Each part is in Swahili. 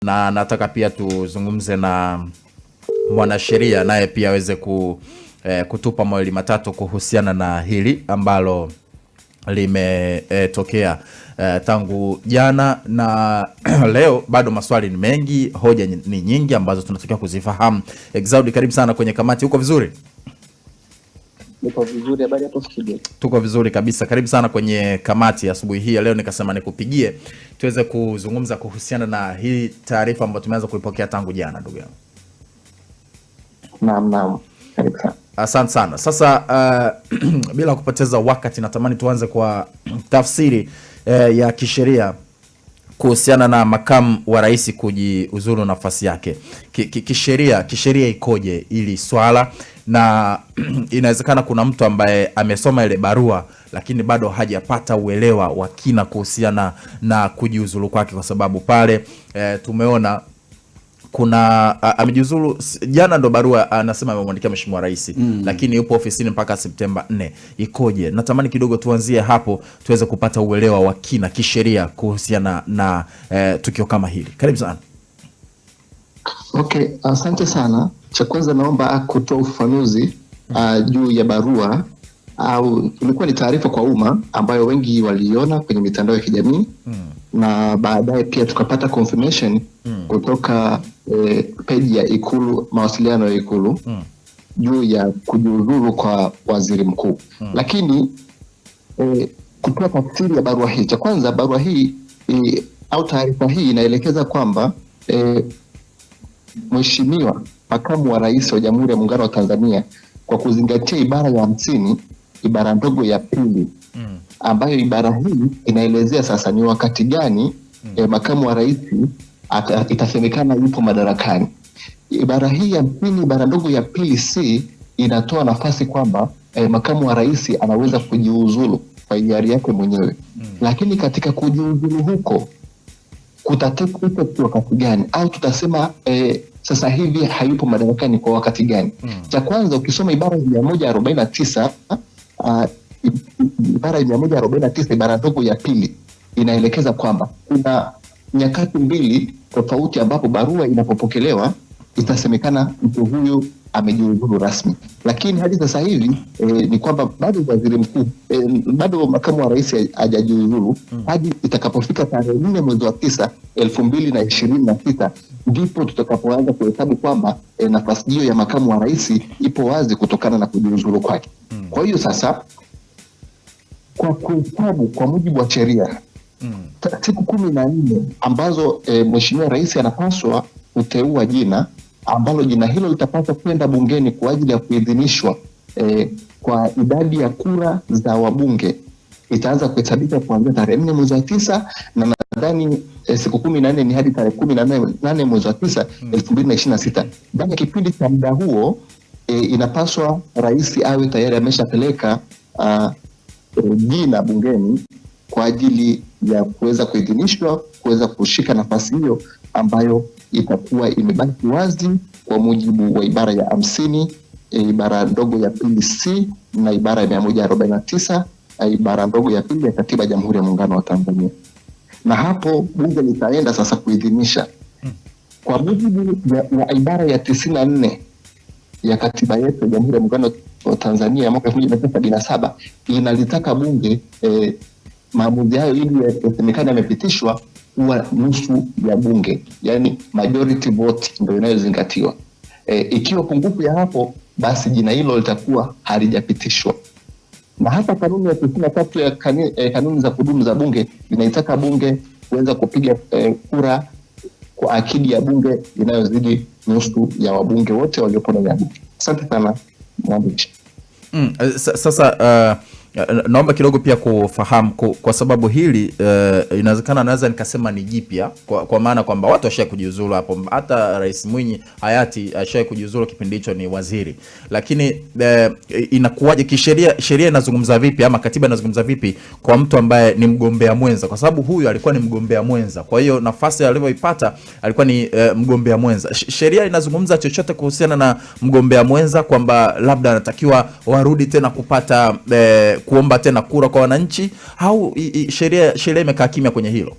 na nataka pia tuzungumze na mwanasheria naye pia aweze kutupa mawili matatu kuhusiana na hili ambalo limetokea tangu jana na leo. Bado maswali ni mengi, hoja ni nyingi ambazo tunatakiwa kuzifahamu. Exaudi, karibu sana kwenye kamati. Uko vizuri? Niko vizuri, habari hapo studio? Tuko vizuri kabisa. Karibu sana kwenye kamati asubuhi hii ya leo. Nikasema nikupigie tuweze kuzungumza kuhusiana na hii taarifa ambayo tumeanza kuipokea tangu jana, ndugu yangu. Naam. Karibu sana. Asante sana. Sasa bila kupoteza wakati natamani tuanze kwa tafsiri ya kisheria kuhusiana na makamu wa rais kujiuzulu nafasi yake. Kisheria ikoje ili swala, na inawezekana kuna mtu ambaye amesoma ile barua lakini bado hajapata uelewa wa kina kuhusiana na kujiuzulu kwake, kwa sababu pale tumeona kuna amejiuzulu jana, ndo barua anasema amemwandikia mheshimiwa rais, lakini yupo ofisini mpaka Septemba 4. Ikoje? Natamani kidogo tuanzie hapo tuweze kupata uelewa wa kina kisheria kuhusiana na tukio kama hili. Karibu sana. Okay, asante sana. Cha kwanza naomba kutoa ufafanuzi juu ya barua, au ilikuwa ni taarifa kwa umma ambayo wengi waliona kwenye mitandao ya kijamii na baadaye pia tukapata confirmation kutoka page ya Ikulu, mawasiliano ya Ikulu juu ya kujiuzulu kwa waziri mkuu. Lakini kutoa tafsiri ya barua hii, cha kwanza barua hii au taarifa hii inaelekeza kwamba Mheshimiwa Makamu wa Rais wa Jamhuri ya Muungano wa Tanzania, kwa kuzingatia ibara ya 50 ibara ndogo ya pili, ambayo ibara hii inaelezea sasa ni wakati gani makamu wa rais itasemekana yupo madarakani. Ibara hii ya 50 ibara ndogo ya pili C inatoa nafasi kwamba makamu wa rais anaweza kujiuzulu kwa hiari yake mwenyewe. Lakini katika kujiuzulu huko kutateka effect wakati gani, au tutasema sasa hivi hayupo madarakani kwa wakati gani? Cha kwanza ukisoma ibara ya 149 ibara ya 149 ibara ndogo ya pili inaelekeza kwamba kuna nyakati mbili tofauti ambapo barua inapopokelewa itasemekana mtu huyu amejiuzulu rasmi. Lakini hadi sasa hivi ni kwamba bado waziri mkuu bado makamu wa rais hajajiuzulu hadi itakapofika tarehe 4 mwezi wa 9 2026 ndipo tutakapoanza kuhesabu kwamba nafasi hiyo ya makamu wa rais ipo wazi kutokana na kujiuzulu kwake. Kwa hiyo sasa kwa kuhesabu kwa mujibu wa sheria siku 14 ambazo mheshimiwa rais anapaswa kuteua jina ambalo jina hilo litapaswa kwenda bungeni kwa ajili ya kuidhinishwa kwa idadi ya kura za wabunge, itaanza kuhesabika kuanzia tarehe 4 mwezi wa 9 na nadhani siku 14 ni hadi tarehe 18 mwezi wa 9 2026. Ndani ya kipindi cha muda huo inapaswa rais awe tayari ameshapeleka jina bungeni kwa ajili ya kuweza kuidhinishwa kuweza kushika nafasi hiyo ambayo itakuwa imebaki wazi kwa mujibu wa ibara ya 50 ibara ndogo ya pili C na ibara ya 149 ibara ndogo ya pili ya katiba ya Jamhuri ya Muungano wa Tanzania. Na hapo bunge litaenda sasa kuidhinisha kwa mujibu wa ibara ya 94 ya katiba yetu ya Jamhuri ya Muungano wa Tanzania ya mwaka 1977 inalitaka bunge maamuzi hayo ili yasemekane yamepitishwa huwa nusu ya bunge, yani majority vote ndio inayozingatiwa. Ikiwa pungufu ya hapo, basi jina hilo litakuwa halijapitishwa. Na hata kanuni ya 93 ya kanuni za kudumu za bunge inaitaka bunge kuweza kupiga kura kwa akidi ya bunge inayozidi nusu ya wabunge wote waliopo ndani ya bunge. Asante sana mwandishi. Sasa naomba kidogo pia kufahamu kwa sababu hili inawezekana naweza nikasema ni jipya kwa maana kwamba watu washaye kujiuzulu hapo. Hata Rais Mwinyi hayati ashaye kujiuzulu kipindi hicho ni waziri. Lakini inakuwaje kisheria? Sheria inazungumza vipi ama katiba inazungumza vipi kwa mtu ambaye ni mgombea mwenza? Kwa sababu huyu alikuwa ni mgombea mwenza. Kwa hiyo nafasi aliyoipata alikuwa ni mgombea mwenza. Sheria inazungumza chochote kuhusiana na mgombea mwenza kwamba labda anatakiwa warudi tena kupata kuomba tena kura kwa wananchi, au sheria imekaa kimya kwenye hilo?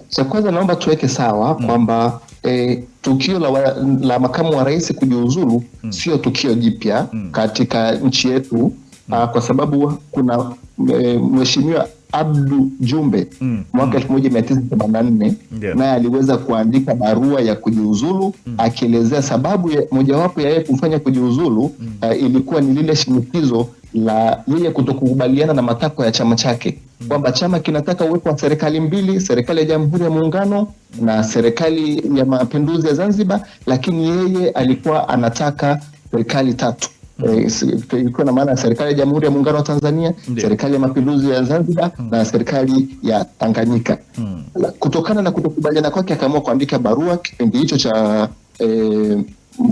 Cha kwanza naomba tuweke sawa kwamba tukio la makamu wa rais kujiuzulu sio tukio jipya katika nchi yetu, kwa sababu kuna mheshimiwa Abdu Jumbe mwaka 1984 naye aliweza kuandika barua ya kujiuzulu akielezea sababu mojawapo ya yeye kufanya kujiuzulu ilikuwa ni lile shinikizo la yeye kutokukubaliana na matakwa ya chama chake, kwamba chama kinataka uwepo wa serikali mbili, serikali ya Jamhuri ya Muungano na serikali ya Mapinduzi ya Zanzibar, lakini yeye alikuwa anataka serikali tatu. Ilikuwa na maana serikali ya Jamhuri ya Muungano wa Tanzania, serikali ya Mapinduzi ya Zanzibar na serikali ya Tanganyika. Kutokana na kutokubaliana kwake akaamua kuandika barua kipindi hicho cha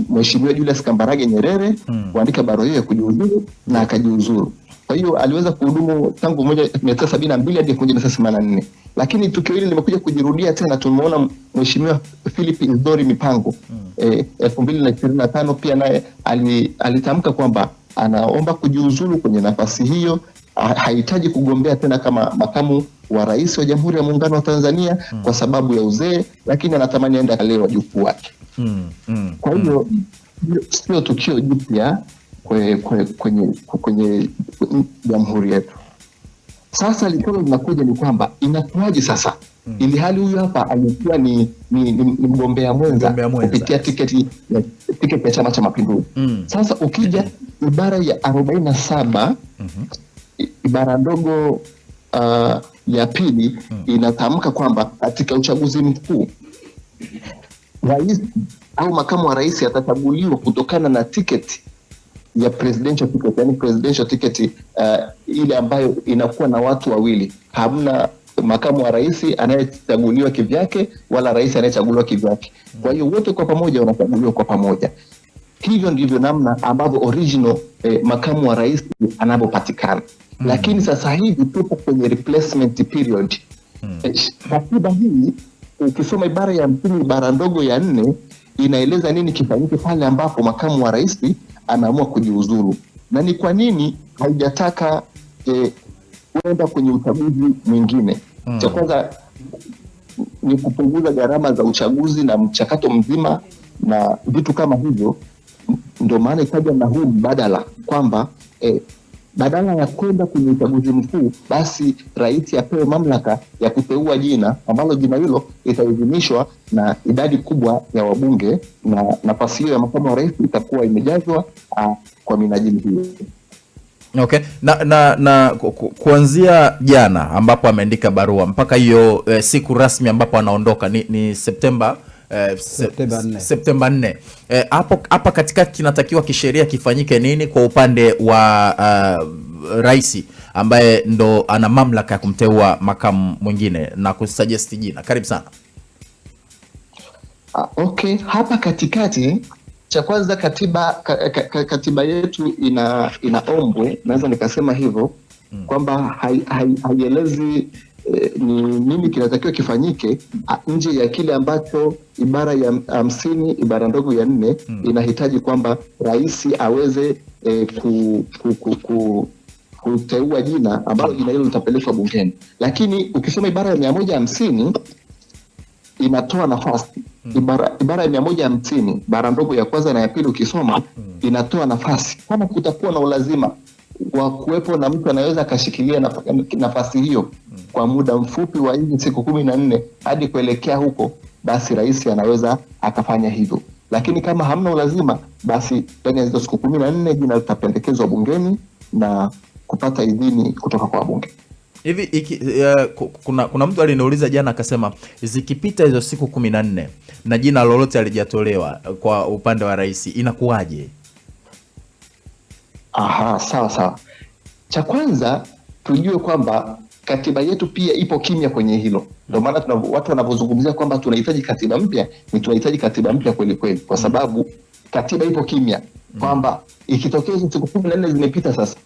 Mheshimiwa Julius Kambarage Nyerere kuandika barua hiyo ya kujiuzulu na akajiuzulu. Kwa hiyo aliweza kuhudumu tangu 1972 hadi 1984. Lakini tukio hili limekuja kujirudia tena. Tumeona Mheshimiwa Philip Isdori Mipango 2025 pia naye alitamka kwamba anaomba kujiuzulu kwenye nafasi hiyo, hahitaji kugombea tena kama makamu wa rais wa Jamhuri ya Muungano wa Tanzania kwa sababu ya uzee, lakini anatamani aende akalewe wajukuu wake. Kwa hiyo sio tukio jipya kwenye jamhuri yetu. Sasa likolo linakuja ni kwamba inakuwaje sasa ili hali huyu hapa alikuwa ni mgombea mwenza kupitia tiketi ya Chama cha Mapinduzi. Sasa ukija ibara ya 47 ibara ndogo ya pili inatamka kwamba katika uchaguzi mkuu rais au makamu wa rais atachaguliwa kutokana na tiketi ya presidential ticket, yani presidential ticket ile ambayo inakuwa na watu wawili. Hamna makamu wa rais anayechaguliwa kivyake wala rais anayechaguliwa kivyake. Kwa hiyo wote kwa pamoja wanachaguliwa kwa pamoja. Hivyo ndivyo namna ambavyo original makamu wa rais anapopatikana. Lakini sasa hivi tupo kwenye replacement period. Katiba hii ukisoma ibara ya 50 ibara ndogo ya 4 inaeleza nini kifanyike pale ambapo makamu wa rais anaamua kujiuzuru, na ni kwa nini haijataka kuenda kwenye uchaguzi mwingine. Cha kwanza ni kupunguza gharama za uchaguzi na mchakato mzima na vitu kama hivyo. Ndio maana ikaja na huu mbadala kwamba badala ya kwenda kwenye uchaguzi mkuu, basi rais apewe mamlaka ya kuteua jina ambalo jina hilo itaidhinishwa na idadi kubwa ya wabunge, na nafasi hiyo ya makamu wa rais itakuwa imejazwa kwa minajili hiyo. Okay. Na kuanzia jana ambapo ameandika barua mpaka hiyo siku rasmi ambapo anaondoka ni Septemba 4. Hapa katikati kinatakiwa kisheria kifanyike nini kwa upande wa rais ambaye ndo ana mamlaka ya kumteua makamu mwingine na kusuggest jina? Karibu sana. Okay, hapa katikati cha kwanza katiba yetu inaombwe, naweza nikasema hivyo kwamba haielezi ni nini kinatakiwa kifanyike nje ya kile ambacho ibara ya 50 ibara ndogo ya 4 inahitaji kwamba rais aweze kuteua jina ambalo jina hilo litapelekwa bungeni. Lakini ukisoma ibara ya 150 inatoa nafasi. Ibara ya 150 ibara ndogo ya kwanza na ya pili ukisoma inatoa nafasi kama kutakuwa na ulazima wa kuwepo na mtu anaweza akashikilia nafasi hiyo kwa muda mfupi wa hizi siku 14 hadi kuelekea huko, basi rais anaweza akafanya hivyo. Lakini kama hamna ulazima, basi ndani ya hizo siku 14 jina litapendekezwa bungeni na kupata idhini kutoka kwa bunge. Hivi kuna mtu aliniuliza jana akasema zikipita hizo siku 14 na jina lolote halijatolewa kwa upande wa rais inakuwaje? Sawa. Cha kwanza tujue kwamba katiba yetu pia ipo kimya kwenye hilo. Ndio maana watu wanapozungumzia kwamba tunahitaji katiba mpya, ni tunahitaji katiba mpya kweli kweli, kwa sababu katiba ipo kimya kwamba ikitokea hizo siku 14 zimepita sasa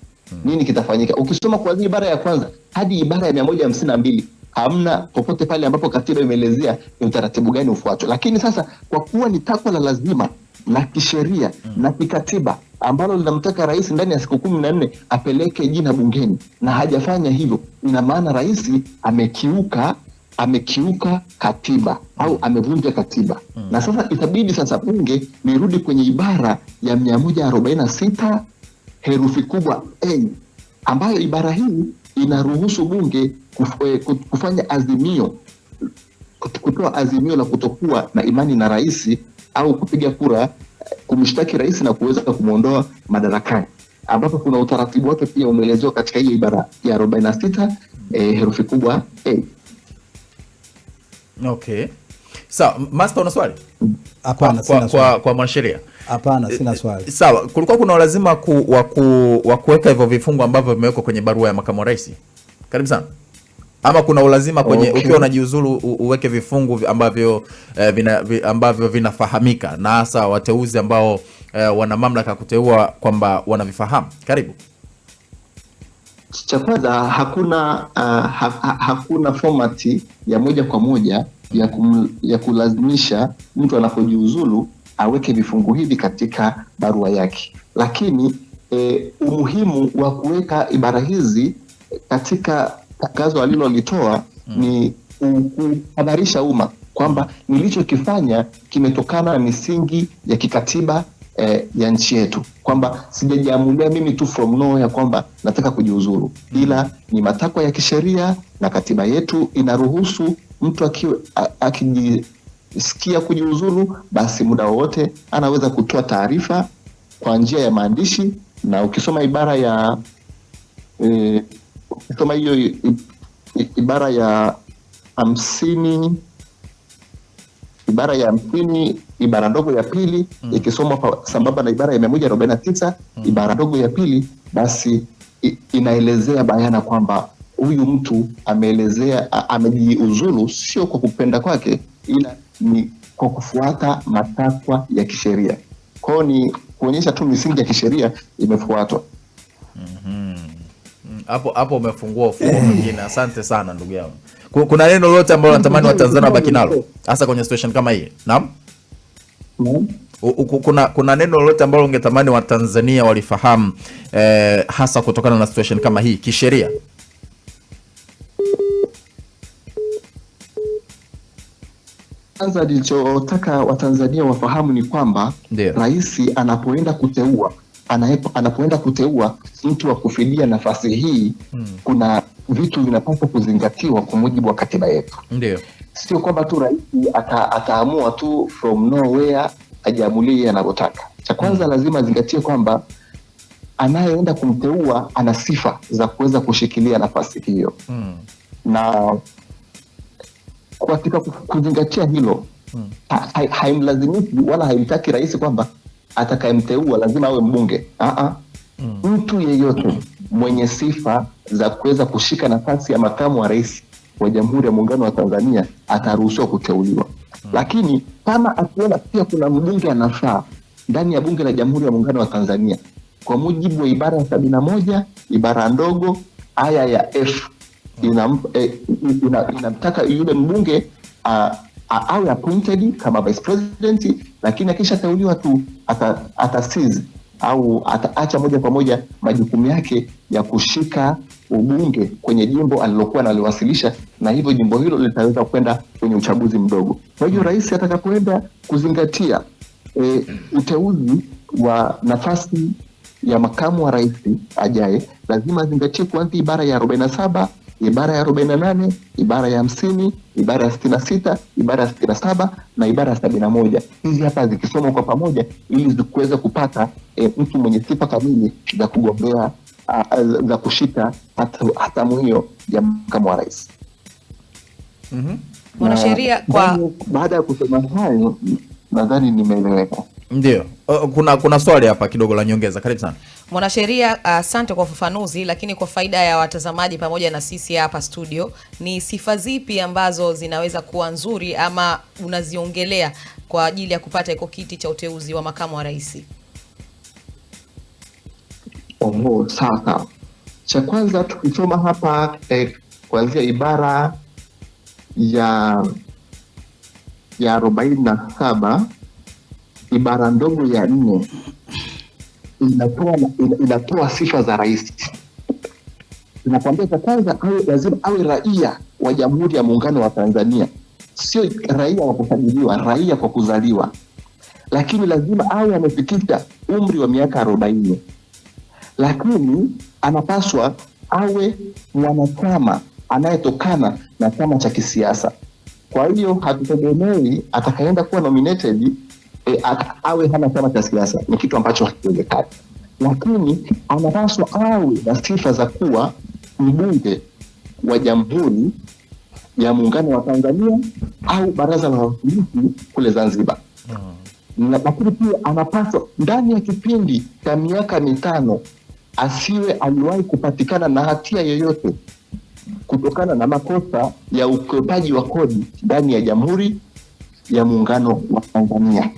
nini kitafanyika. Ukisoma kuanzia ibara ya kwanza hadi ibara ya 152 hamna popote pale ambapo katiba imeelezea ni utaratibu gani ufuatwe. Lakini sasa kwa kuwa ni takwa la lazima la kisheria na kikatiba ambalo linamtaka rais ndani ya siku 14 apeleke jina bungeni na hajafanya hivyo, ina maana rais amekiuka amekiuka katiba au amevunja katiba. Na sasa itabidi sasa bunge nirudi kwenye ibara ya 146 herufi kubwa A, ambayo ibara hii inaruhusu bunge kufanya azimio, kutoa azimio la kutokuwa na imani na rais au kupiga kura kumshtaki rais na kuweza kumuondoa madarakani, ambapo kuna utaratibu wake pia umeelezewa katika hiyo ibara ya 46 herufi kubwa A. Okay. Sawa, Master una swali? Hapana, sina swali. Kwa mwanasheria? Hapana, sina swali. Sawa, kulikuwa kuna lazima wa kuweka hivyo vifungu ambavyo vimewekwa kwenye barua ya makamu wa rais. Karibu sana. Ama kuna ulazima kwenye ukiwa unajiuzulu uweke vifungu ambavyo ambavyo vinafahamika na hasa wateuzi ambao wana mamlaka kuteua kwamba wanavifahamu. Karibu. Cha kwanza hakuna formati ya moja kwa moja ya kulazimisha mtu anapojiuzulu aweke vifungu hivi katika barua yake, lakini umuhimu wa kuweka ibara hizi katika tangazo alilolitoa ni kuhabarisha umma kwamba nilichokifanya kimetokana na misingi ya kikatiba ya nchi yetu, kwamba sijajiamulia mimi tu from nowhere kwamba nataka kujiuzuru, ila ni matakwa ya kisheria na katiba yetu inaruhusu mtu akijisikia kujiuzuru basi muda wowote anaweza kutoa taarifa kwa njia ya maandishi. Na ukisoma ibara ya ukisoma hiyo ibara ya 50 ibara ndogo ya pili ikisomwa sambamba na ibara ya 149 ibara ndogo ya pili, basi inaelezea bayana kwamba huyu mtu amejiuzulu sio kwa kupenda kwake, ila ni kwa kufuata matakwa ya kisheria. Kwa hiyo ni kuonyesha tu misingi ya kisheria imefuatwa. Hapo umefungua ufunguo mwingine. Asante sana ndugu yangu. Kuna neno lolote ambalo natamani Watanzania wabaki nalo hasa kwenye situation kama hii? Naam. Kuna neno lolote ambalo ungetamani Watanzania walifahamu hasa kutokana na situation kama hii kisheria? Kwanza nilichotaka Watanzania wafahamu ni kwamba rais anapoenda kuteua mtu wa kufidia nafasi hii, kuna vitu vinapaswa kuzingatiwa kwa mujibu wa katiba yetu. Ndio. Sio kwamba tu rais ataamua tu from nowhere ajiamulie anavyotaka. Cha kwanza lazima azingatie kwamba anayeenda kumteua ana sifa za kuweza kushikilia nafasi hiyo. Na katika kuzingatia hilo haimlazimishi wala haimtaki rais kwamba atakayemteua lazima awe mbunge. Mtu yeyote mwenye sifa za kuweza kushika nafasi ya makamu wa rais wa Jamhuri ya Muungano wa Tanzania ataruhusiwa kuteuliwa. Lakini kama akiona pia kuna mbunge anafaa ndani ya Bunge la Jamhuri ya Muungano wa Tanzania, kwa mujibu wa ibara ya 71 ibara ndogo aya ya F inamtaka yule mbunge awe appointed kama vice president, lakini akishateuliwa tu atasizi au ataacha moja kwa moja majukumu yake ya kushika ubunge kwenye jimbo alilokuwa analiwasilisha, na hivyo jimbo hilo litaweza kwenda kwenye uchaguzi mdogo. Kwa hiyo rais atakapoenda kuzingatia uteuzi wa nafasi ya makamu wa rais ajaye, lazima azingatie kuanzia ibara ya 47, ibara ya 48, ibara ya 50, ibara ya 66, ibara ya 67 na ibara ya 71. Hizi hapa zikisomwa kwa pamoja ili zikuweza kupata mtu mwenye sifa kamili za kugombea za kushika hatamu hiyo ya makamu wa rais. Mwanasheria, baada ya kusema hayo nadhani nimeeleweka. Ndio. Kuna swali hapa kidogo la nyongeza. Karibu sana. Mwanasheria, asante kwa ufafanuzi, lakini kwa faida ya watazamaji pamoja na sisi hapa studio, ni sifa zipi ambazo zinaweza kuwa nzuri ama unaziongelea kwa ajili ya kupata iko kiti cha uteuzi wa makamu wa rais? Sawa. Cha kwanza tukisoma hapa kuanzia ibara ya 47 ibara ndogo ya 4 inatoa sifa za rais. Inakwambia cha kwanza lazima awe raia wa Jamhuri ya Muungano wa Tanzania sio raia wa kusajiliwa, raia kwa kuzaliwa, lakini lazima awe amefikisha umri wa miaka 40, lakini anapaswa awe mwanachama anayetokana na chama cha kisiasa. Kwa hiyo hatutegemei atakaenda kuwa nominated awe hana chama cha siasa, ni kitu ambacho hakiwezekani. Lakini anapaswa awe na sifa za kuwa mbunge wa Jamhuri ya Muungano wa Tanzania au Baraza la Wawakilishi kule Zanzibar. Lakini pia anapaswa ndani ya kipindi cha miaka 5 asiwe aliwahi kupatikana na hatia yoyote kutokana na makosa ya ukwepaji wa kodi ndani ya Jamhuri ya Muungano wa Tanzania.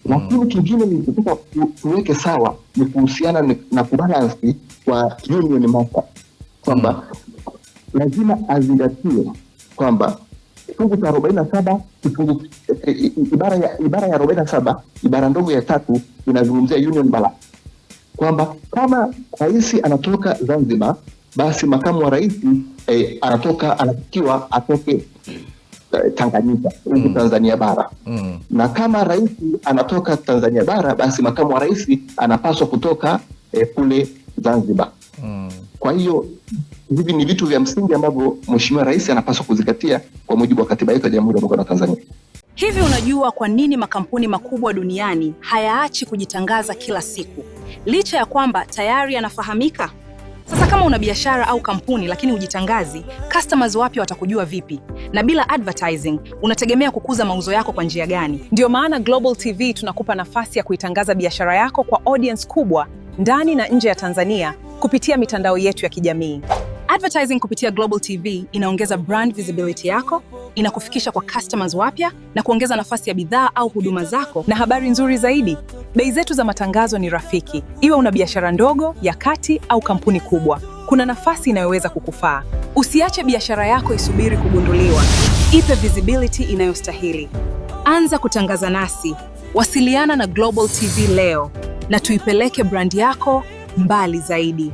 Lakini kingine ni kutaka tuweke sawa ni kuhusiana na kubalansi kwa union master, kwamba lazima azingatie kwamba kifungu cha 47 ibara ya 47 ibara ndogo ya 3 inazungumzia union balance, kwamba kama rais anatoka Zanzibar, basi makamu wa rais anatakiwa atoke Tanganyika, Tanzania bara. Na kama rais anatoka Tanzania bara, basi makamu wa rais anapaswa kutoka kule Zanzibar. Kwa hiyo hivi ni vitu vya msingi ambavyo Mheshimiwa Rais anapaswa kuzingatia kwa mujibu wa katiba yetu ya Jamhuri ya Muungano wa Tanzania. Hivi unajua kwa nini makampuni makubwa duniani hayaachi kujitangaza kila siku, licha ya kwamba tayari yanafahamika? Sasa kama una biashara au kampuni lakini hujitangazi, customers wapya watakujua vipi? Na bila advertising, unategemea kukuza mauzo yako kwa njia gani? Ndio maana Global TV tunakupa nafasi ya kuitangaza biashara yako kwa audience kubwa ndani na nje ya Tanzania kupitia mitandao yetu ya kijamii. Advertising kupitia Global TV inaongeza brand visibility yako, inakufikisha kwa customers wapya na kuongeza nafasi ya bidhaa au huduma zako. Na habari nzuri zaidi, bei zetu za matangazo ni rafiki. Iwe una biashara ndogo, ya kati au kampuni kubwa, kuna nafasi inayoweza kukufaa. Usiache biashara yako isubiri kugunduliwa. Ipe visibility inayostahili. Anza kutangaza nasi. Wasiliana na Global TV leo na tuipeleke brand yako mbali zaidi.